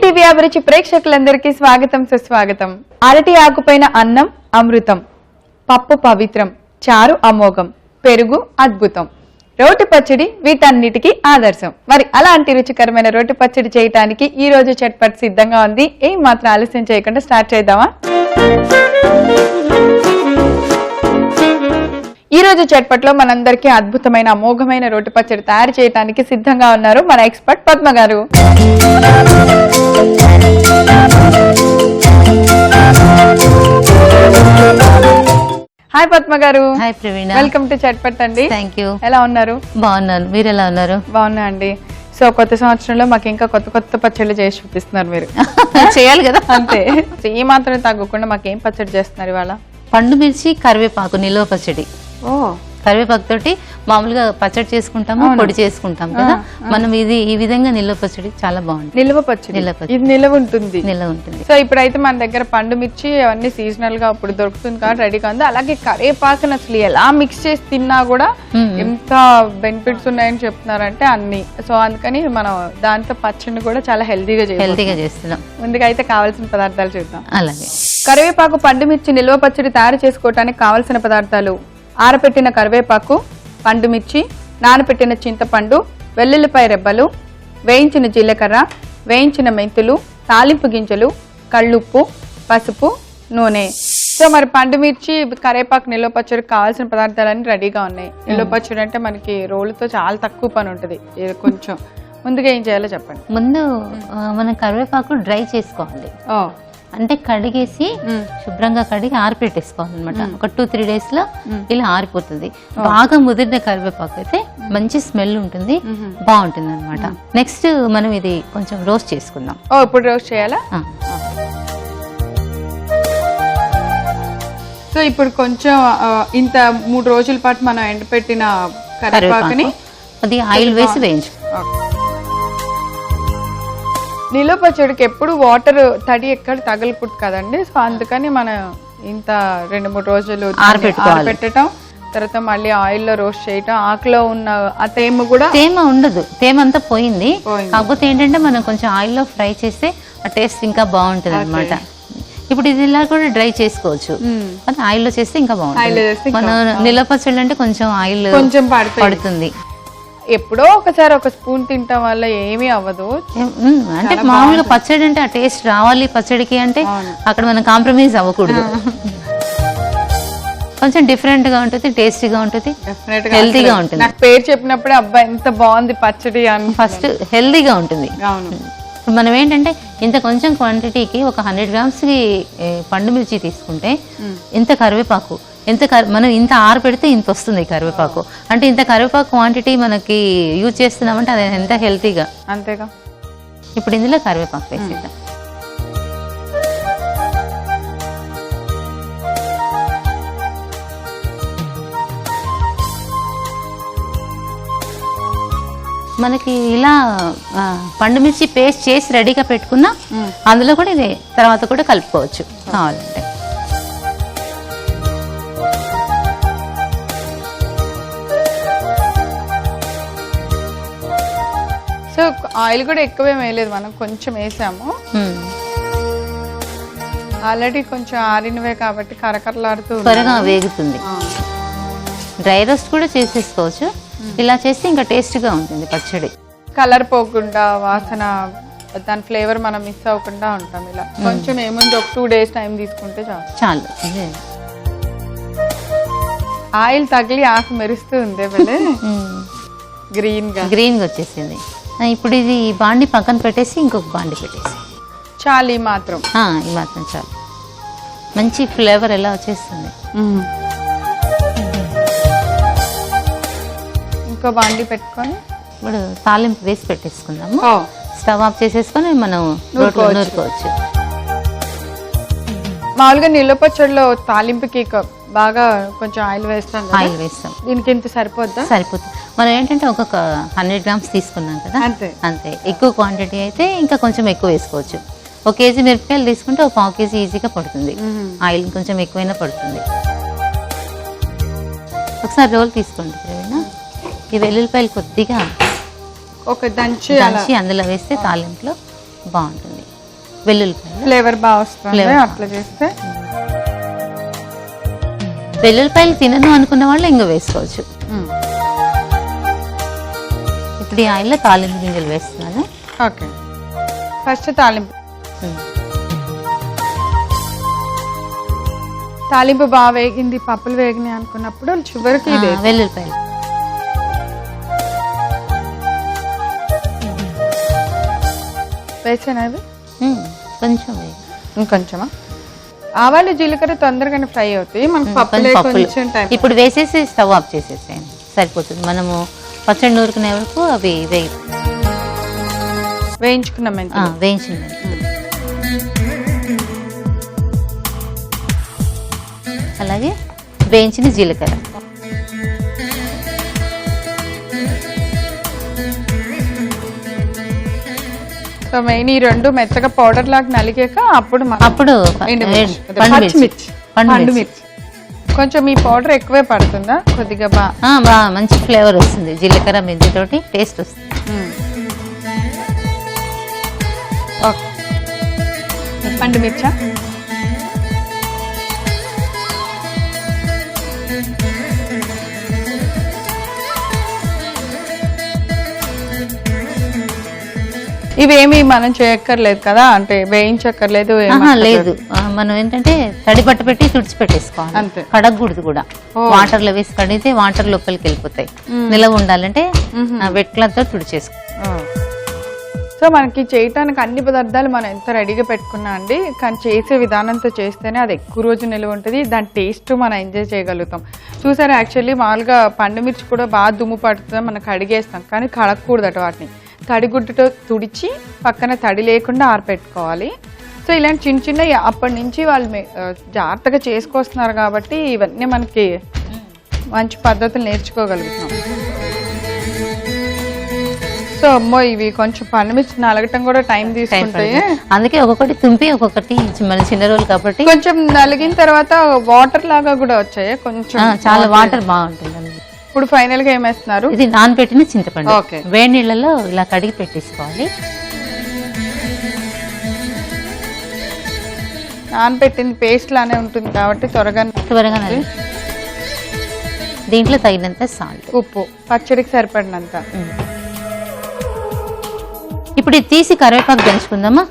TV అభిరుచి ప్రేక్షకులందరికీ స్వాగతం సుస్వాగతం. అరటి ఆకుపైన అన్నం అమృతం, పప్పు పవిత్రం, చారు అమోఘం, పెరుగు అద్భుతం, రోటి పచ్చడి వీటన్నిటికీ ఆదర్శం. మరి అలాంటి రుచికరమైన రోటి పచ్చడి చేయడానికి ఈ రోజు చట్పట్ సిద్ధంగా ఉంది. ఏం మాత్రం ఆలస్యం చేయకుండా స్టార్ట్ చేద్దామా? ఈ రోజు చట్పట్లో మనందరికీ అద్భుతమైన అమోఘమైన రోటి పచ్చడి తయారు చేయడానికి సిద్ధంగా ఉన్నారు మన ఎక్స్పర్ట్ పద్మ గారు. హాయ్ పద్మ గారు. Hi Praveena. Welcome to Chatpat అండి. Thank you. ఎలా ఉన్నారు? బాగున్నాను, మీరు ఎలా ఉన్నారు? బాగున్నా అండి. సో కొత్త సంవత్సరంలో మాకు ఇంకా కొత్త కొత్త పచ్చళ్ళు చేసి చూపిస్తున్నారు మీరు. చేయాలి కదా. అంతే, ఏ మాత్రం తగ్గకుండా మాకేం పచ్చడి చేస్తున్నారు ఇవాళ? పండు మిర్చి కరివేపాకు నిల్వ పచ్చడి. ఓ, కరివేపాకు తోటి మామూలుగా పచ్చడి చేసుకుంటాము, పొడి చేసుకుంటాం కదా. మనం ఇది ఈ విధంగా నిల్వ పచ్చడి చాలా బాగుంటుంది. నిల్వ పచ్చడి, ఇది నిల్వ ఉంటుంది. నిల్వ ఉంటుంది. సో ఇప్పుడైతే మన దగ్గర పండు మిర్చి అవన్నీ సీజనల్ గా ఇప్పుడు దొరుకుతుంది కాబట్టి రెడీగా ఉంది. అలాగే కరివేపాకుని అసలు ఎలా మిక్స్ చేసి తిన్నా కూడా ఎంత బెనిఫిట్స్ ఉన్నాయని చెప్తున్నారంటే అన్ని. సో అందుకని మనం దాంతో పచ్చడిని కూడా చాలా హెల్దీగా చేస్తున్నాం. ముందుగా అయితే కావాల్సిన పదార్థాలు చూద్దాం. అలాగే, కరివేపాకు పండు మిర్చి నిల్వ పచ్చడి తయారు చేసుకోవడానికి కావలసిన పదార్థాలు: ఆరపెట్టిన కరివేపాకు, పండు మిర్చి, నానపెట్టిన చింతపండు, వెల్లుల్లిపాయ రెబ్బలు, వేయించిన జీలకర్ర, వేయించిన మెంతులు, తాలింపు గింజలు, కళ్ళుప్పు, పసుపు, నూనె. సో మరి పండు మిర్చి కరివేపాకు నిల్వ పచ్చడికి కావాల్సిన పదార్థాలన్నీ రెడీగా ఉన్నాయి. నిల్వ పచ్చడి అంటే మనకి రోలుతో చాలా తక్కువ పని ఉంటుంది. కొంచెం ముందుగా ఏం చేయాలో చెప్పండి. ముందు మనం కరివేపాకు డ్రై చేసుకోవాలి. అంటే కడిగేసి శుభ్రంగా కడిగి ఆరిపెట్టేసుకోవాలన్నమాట. ఒక 2-3 days లో ఇలా ఆరిపోతుంది. బాగా ముదిరిన కరివేపాకు అయితే మంచి స్మెల్ ఉంటుంది, బాగుంటుంది అనమాట. నెక్స్ట్ మనం ఇది కొంచెం రోస్ట్ చేసుకుందాం. ఇప్పుడు రోస్ట్ చేయాలా? సో ఇప్పుడు కొంచెం ఇంత 3 రోజుల పాటు మనం ఎండపెట్టిన కరివేపాకుని అది ఆయిల్ వేసి వేయించు. నిల్వ పచ్చడికి ఎప్పుడు వాటర్ తడి ఎక్కడ తగలకూడదు కదండి. సో అందుకని మనం ఇంత 2-3 రోజులు ఆరబెట్టడం, తర్వాత మళ్ళీ ఆయిల్లో రోస్ట్ చేయటం. ఆకులో ఉన్న ఆ తేమ కూడా ఉండదు, తేమ అంతా పోయింది. కాకపోతే ఏంటంటే మనం కొంచెం ఆయిల్లో ఫ్రై చేస్తే ఆ టేస్ట్ ఇంకా బాగుంటుంది అనమాట. ఇప్పుడు ఇది ఇలా కూడా డ్రై చేసుకోవచ్చు, అది ఆయిల్లో చేస్తే ఇంకా బాగుంటుంది. మన నిల్వ పచ్చడి అంటే కొంచెం ఆయిల్ పడుతుంది. ఎప్పుడో ఒకసారి ఒక స్పూన్ తింటాం వల్ల ఏమీ అవ్వదు. అంటే మామూలుగా పచ్చడి అంటే ఆ టేస్ట్ రావాలి పచ్చడికి అంటే అక్కడ మనం కాంప్రమైజ్ అవ్వకూడదు. కొంచెం డిఫరెంట్ గా ఉంటుంది, టేస్టీగా ఉంటుంది, హెల్తీగా ఉంటుంది. నాకు పేరు చెప్పినప్పుడే అబ్బా ఎంత బాగుంది పచ్చడి అని. ఫస్ట్ హెల్తీగా ఉంటుంది. మనం ఏంటంటే ఇంత కొంచెం క్వాంటిటీకి ఒక 100 grams కి పండు మిర్చి తీసుకుంటే ఇంత కరివేపాకు, మనం ఇంత ఆరపెడితే ఇంత వస్తుంది కరివేపాకు. అంటే ఇంత కరివేపాకు క్వాంటిటీ మనకి యూజ్ చేస్తున్నామంటే అది ఎంత హెల్తీగా. అంతేగా. ఇప్పుడు ఇందులో కరివేపాకు వేసేద్దాం. మనకి ఇలా పండు మిర్చి పేస్ట్ చేసి రెడీగా పెట్టుకున్నా అందులో కూడా ఇది తర్వాత కూడా కలుపుకోవచ్చు కావాలంటే. సో ఆయిల్ కూడా ఎక్కువేం వేయలేదు, మనం కొంచెం వేసాము. ఆల్రెడీ కొంచెం ఆరినవే కాబట్టి కరకరలాడుతూ త్వరగా వేగుతుంది. డ్రై రోస్ట్ కూడా చేసేసుకోవచ్చు. ఇలా చేస్తే ఇంకా టేస్ట్గా ఉంటుంది పచ్చడి. కలర్ పోకుండా, వాసన, దాని ఫ్లేవర్ మనం మిస్ అవ్వకుండా ఉంటాం. ఇలా కొంచెం ఏముంది ఒక 2 days టైం తీసుకుంటే చాలు. ఆయిల్ తగిలి ఆకు మెరుస్తూ ఉంది, గ్రీన్ గా వచ్చేసింది. ఇప్పుడు ఇది ఈ బాండి పక్కన పెట్టేసి ఇంకొక బాండి పెట్టేసి చాలు. ఈ మాత్రం చాలు. మంచి ఫ్లేవర్ ఎలా వచ్చేస్తుంది. ఇంకో బాండి పెట్టుకొని ఇప్పుడు తాలింపు వేసి పెట్టేసుకుందాము. స్టవ్ ఆఫ్ చేసేసుకొని మనం నూరుకోవచ్చు. మామూలుగా నిల్వ పచ్చడిలో తాలింపుకి బాగా కొంచెం ఆయిల్ వేస్తాం. దీనికి ఇంత సరిపోద్దా? సరిపోతుంది. మనం ఏంటంటే ఒక 100 grams తీసుకున్నాం కదా, అంతే. ఎక్కువ క్వాంటిటీ అయితే ఇంకా కొంచెం ఎక్కువ వేసుకోవచ్చు. 1 kg మిరపకాయలు తీసుకుంటే ఒక 1/2 kg ఈజీగా పడుతుంది. ఆయిల్ కొంచెం ఎక్కువైనా పడుతుంది. ఒకసారి రోల్ తీసుకోండి ప్రవీణ. ఈ వెల్లుల్లిపాయలు కొద్దిగా ఒక దంచి అందులో వేస్తే తాలింపులో బాగుంటుంది. వెల్లుల్లిపాయలు. ఫ్లేవర్ బాగా వస్తుంది Flavor అట్లా చేస్తే. వెల్లుల్లిపాయలు తినను అనుకున్న వాళ్ళు ఇంకా వేసుకోవచ్చు. ఇప్పుడు ఈ ఆయిల్లో తాలింపు గింజలు వేస్తున్నాను. ఓకే, ఫస్ట్ తాలింపు. తాలింపు బాగా వేగింది, పప్పులు వేగినాయి అనుకున్నప్పుడు చివరికి వెల్లుల్లిపాయలు. వేసాను అవి కొంచెం ఇంకొంచెమా. ఆవాలు జీలకర్ర తొందరగానే ఫ్రై అవుతాయి, మనకు పప్పులే కొంచెం టైం. ఇప్పుడు వేసేసి స్టవ్ ఆఫ్ చేసేసేయండి, సరిపోతుంది. మనము పచ్చడి నూరుకునే వరకు అవి వేయించుకున్నాం. వేయించిన అలాగే వేయించిన జీలకర్ర. సో మెయిన్ ఈ రెండు మెత్తగా పౌడర్ లాగా నలిగాక అప్పుడు పండు మిర్చి. కొంచెం ఈ పౌడర్ ఎక్కువే పడుతుందా? కొద్దిగా బాగా మంచి ఫ్లేవర్ వస్తుంది, జీలకర్ర మిర్చి తోటి టేస్ట్ వస్తుంది. పండు మిర్చా. ఇవేమి మనం చేయక్కర్లేదు కదా, అంటే వేయించక్కర్లేదు. లేదు, మనం ఏంటంటే తడి బట్ట పెట్టి తుడిచిపెట్టేసుకోవాలి అంతే. కడగకూడదు కూడా, వాటర్ లో వేసి కడిగితే వాటర్ లోపలికి వెళ్ళిపోతాయి. నిలవ ఉండాలంటే వెట్ క్లాత్ తో తుడిచేసుకో. సో మనకి చేయటానికి అన్ని పదార్థాలు మనం ఎంత రెడీగా పెట్టుకున్నా అండి, కానీ చేసే విధానంతో చేస్తేనే అది ఎక్కువ రోజు నిలువ ఉంటుంది, దాని టేస్ట్ మనం ఎంజాయ్ చేయగలుగుతాం. చూసారా, యాక్చువల్లీ మామూలుగా పండు మిర్చి కూడా బాగా దుమ్ము పడుతుంది, మనం కడిగేస్తాం, కానీ కడగకూడదట. వాటిని తడిగుడ్డుతో తుడిచి పక్కన తడి లేకుండా ఆరపెట్టుకోవాలి. సో ఇలాంటి చిన్న చిన్నవి అప్పటి నుంచి వాళ్ళు జాగ్రత్తగా చేసుకొస్తున్నారు కాబట్టి ఇవన్నీ మనకి మంచి పద్ధతులు నేర్చుకోగలుగుతున్నాం. సో అమ్మో, ఇవి కొంచెం పండుమిర్చి నలగటం కూడా టైం తీసుకుంటాయి, అందుకే ఒక్కొక్కటి తుంపి ఒక్కొక్కటి మన చిన్న రోజులు కాబట్టి కొంచెం నలిగిన తర్వాత వాటర్ లాగా కూడా వచ్చాయి, కొంచెం చాలా వాటర్ బాగుంటుంది. ఇప్పుడు ఫైనల్ గా ఏమేస్తున్నారు? ఇది నానబెట్టిన చింతపండు వేడి నీళ్ళలో ఇలా కడిగి పెట్టేసుకోవాలి. నానబెట్టింది పేస్ట్ లానే ఉంటుంది కాబట్టి త్వరగా దీంట్లో తగినంత సాల్ట్, ఉప్పు, పచ్చడికి సరిపడినంత. ఇప్పుడు ఇది తీసి కరివేపాకు దంచుకుందామా?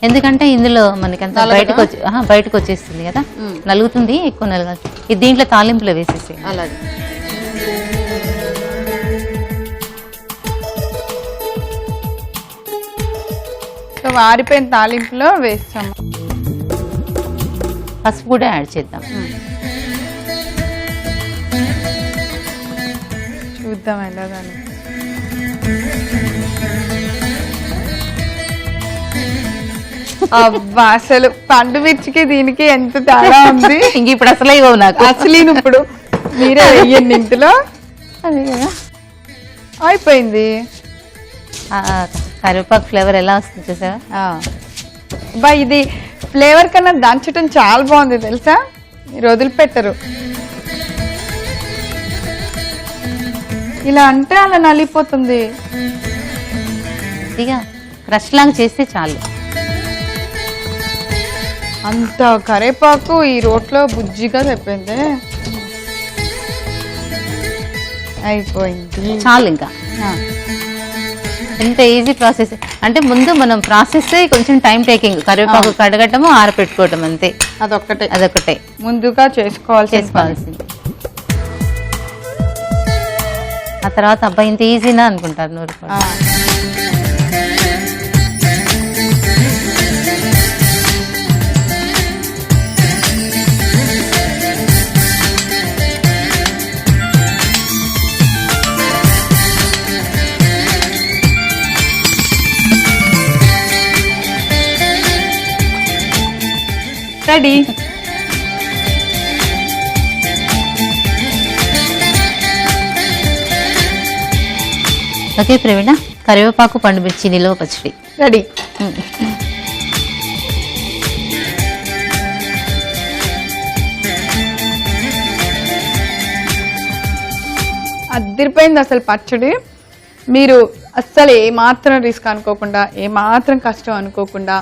ఎందుకంటే ఇందులో మనకంతా బయటకు వచ్చేస్తుంది కదా, నలుగుతుంది, ఎక్కువ నలుగుతుంది. ఇది దీంట్లో తాలింపులో వేసేసి అలాగే. సో ఆరిపోయిన తాలింపులో వేస్తాము. పసుపు కూడా యాడ్ చేద్దాం. చూద్దాం ఎలాగని. అబ్బా, అసలు పండు మిర్చికి దీనికి ఎంత తేడా ఉంది. ఇంక ఇప్పుడు అసలే నాకు అసలు ఇప్పుడు మీరే వెయ్యండి ఇంట్లో. అదే కదా, అయిపోయింది. కరివేపాకు ఫ్లేవర్ ఎలా వస్తుంది చూసారా? అబ్బా, ఇది ఫ్లేవర్ కన్నా దంచటం చాలా బాగుంది తెలుసా, మీరు వదిలిపెట్టరు. ఇలా అంటే అలా నలిపోతుంది. ఇక క్రష్ లాగా చేస్తే చాలు. అంత కరేపాకు ఈ రోట్లో బుజ్జిగా చెప్పింది, అయిపోయింది చాలు. ఇంకా ఎంత ఈజీ ప్రాసెస్ అంటే, ముందు మనం ప్రాసెస్ కొంచెం టైం టేకింగ్, కరివేపాకు కడగటము ఆరపెట్టుకోవటం అంతే. అదొకటే ముందుగా చేసుకోవాల్సింది. ఆ తర్వాత అబ్బాయి ఇంత ఈజీనా అనుకుంటారు నూరు. రెడీ. ఓకే ప్రవీణ, కరివేపాకు పండు మిర్చి నిలువ పచ్చడి రెడీ. అదిరిపోయింది అసలు పచ్చడి. మీరు అస్సలు ఏమాత్రం రిస్క్ అనుకోకుండా ఏమాత్రం కష్టం అనుకోకుండా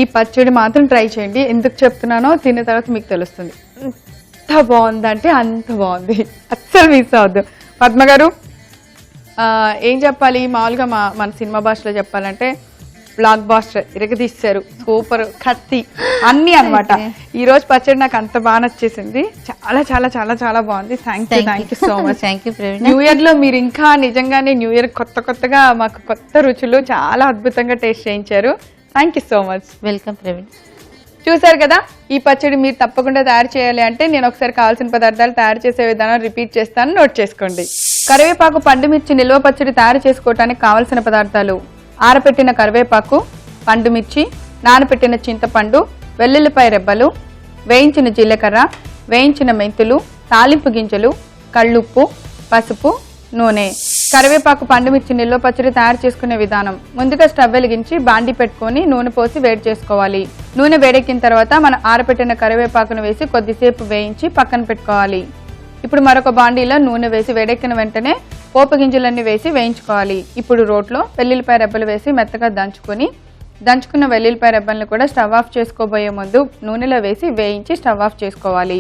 ఈ పచ్చడి మాత్రం ట్రై చేయండి. ఎందుకు చెప్తున్నానో తిన్న తర్వాత మీకు తెలుస్తుంది. ఎంత బాగుందంటే అంత బాగుంది, అస్సలు మిస్ అవద్దు. పద్మ గారు ఏం చెప్పాలి, మామూలుగా మన సినిమా భాషలో చెప్పాలంటే బ్లాక్ బాస్టర్, ఇరగదీశారు, సూపర్, కత్తి అన్ని అన్నమాట. ఈ రోజు పచ్చడి నాకు అంత బాగా నచ్చేసింది, చాలా చాలా చాలా చాలా బాగుంది. Thank you so much. New year లో మీరు ఇంకా నిజంగానే న్యూ ఇయర్ కొత్తగా మాకు కొత్త రుచులు చాలా అద్భుతంగా టేస్ట్ చేయించారు. Thank you so much. Welcome Praveen. చూసారు కదా, ఈ పచ్చడి మీరు తప్పకుండా తయారు చేయాలి అంటే నేను ఒకసారి కావాల్సిన పదార్థాలు తయారు చేసే విధానం రిపీట్ చేస్తాను, నోట్ చేసుకోండి. కరివేపాకు పండుమిర్చి నిల్వ పచ్చడి తయారు చేసుకోవడానికి కావలసిన పదార్థాలు: ఆరపెట్టిన కరివేపాకు, పండుమిర్చి, నానపెట్టిన చింతపండు, వెల్లుల్లిపాయ రెబ్బలు, వేయించిన జీలకర్ర, వేయించిన మెంతులు, తాలింపు గింజలు, కళ్ళుప్పు, పసుపు, నూనె. కరివేపాకు పండుమిర్చి నిల్వ పచ్చడి తయారు చేసుకునే విధానం: ముందుగా స్టవ్ వెలిగించి బాండి పెట్టుకొని నూనె పోసి వేడి చేసుకోవాలి. నూనె వేడెక్కిన తర్వాత మనం ఆరపెట్టిన కరివేపాకును వేసి కొద్దిసేపు వేయించి పక్కన పెట్టుకోవాలి. ఇప్పుడు మరొక బాండీలో నూనె వేసి వేడెక్కిన వెంటనే పోపు గింజలన్నీ వేసి వేయించుకోవాలి. ఇప్పుడు రోట్లో వెల్లుల్లిపాయ రెబ్బలు వేసి మెత్తగా దంచుకున్న వెల్లుల్లిపాయ రెబ్బలను కూడా స్టవ్ ఆఫ్ చేసుకోబోయే ముందు నూనెలో వేసి వేయించి స్టవ్ ఆఫ్ చేసుకోవాలి.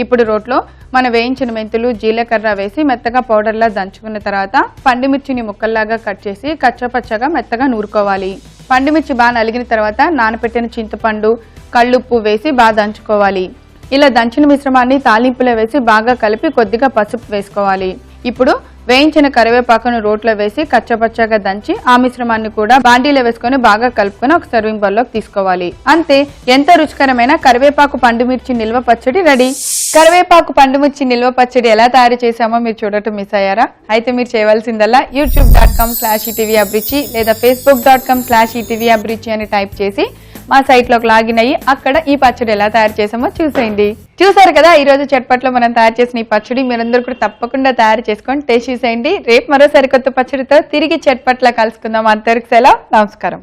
ఇప్పుడు రోట్లో మన వేయించిన మెంతులు, జీలకర్ర వేసి మెత్తగా పౌడర్లా దంచుకున్న తర్వాత పండుమిర్చిని ముక్కల్లాగా కట్ చేసి కచ్చపచ్చగా మెత్తగా నూరుకోవాలి. పండుమిర్చి బాగా నలిగిన తర్వాత నానపెట్టిన చింతపండు, కళ్ళుప్పు వేసి బాగా దంచుకోవాలి. ఇలా దంచిన మిశ్రమాన్ని తాలింపులో వేసి బాగా కలిపి కొద్దిగా పసుపు వేసుకోవాలి. ఇప్పుడు వేయించిన కరివేపాకును రోట్లో వేసి కచ్చపచ్చగా దంచి ఆ మిశ్రమాన్ని కూడా బాండీలో వేసుకొని బాగా కలుపుకొని ఒక సర్వింగ్ బౌల్లోకి తీసుకోవాలి. అంతే, ఎంతో రుచికరమైన కరివేపాకు పండుమిర్చి నిల్వ పచ్చడి రెడీ. కరివేపాకు పండుమిర్చి నిల్వ పచ్చడి ఎలా తయారు చేసామో మీరు చూడటం మిస్ అయ్యారా? అయితే మీరు చేయవలసిందల్లా youtube.com/etvabruchi లేదా facebook.com/etvabruchi అని టైప్ చేసి మా సైట్ లోకి లాగిన్ అయ్యి అక్కడ ఈ పచ్చడి ఎలా తయారు చేసామో చూసేయండి. చూసారు కదా, ఈ రోజు చట్పట్లో మనం తయారు చేసిన ఈ పచ్చడి మీరందరూ కూడా తప్పకుండా తయారు చేసుకొని టేస్ట్ చేసేయండి. రేపు మరో సరికొత్త పచ్చడితో తిరిగి చట్పట్లా కలుసుకుందాం. అంతవరకు సెలవు, నమస్కారం.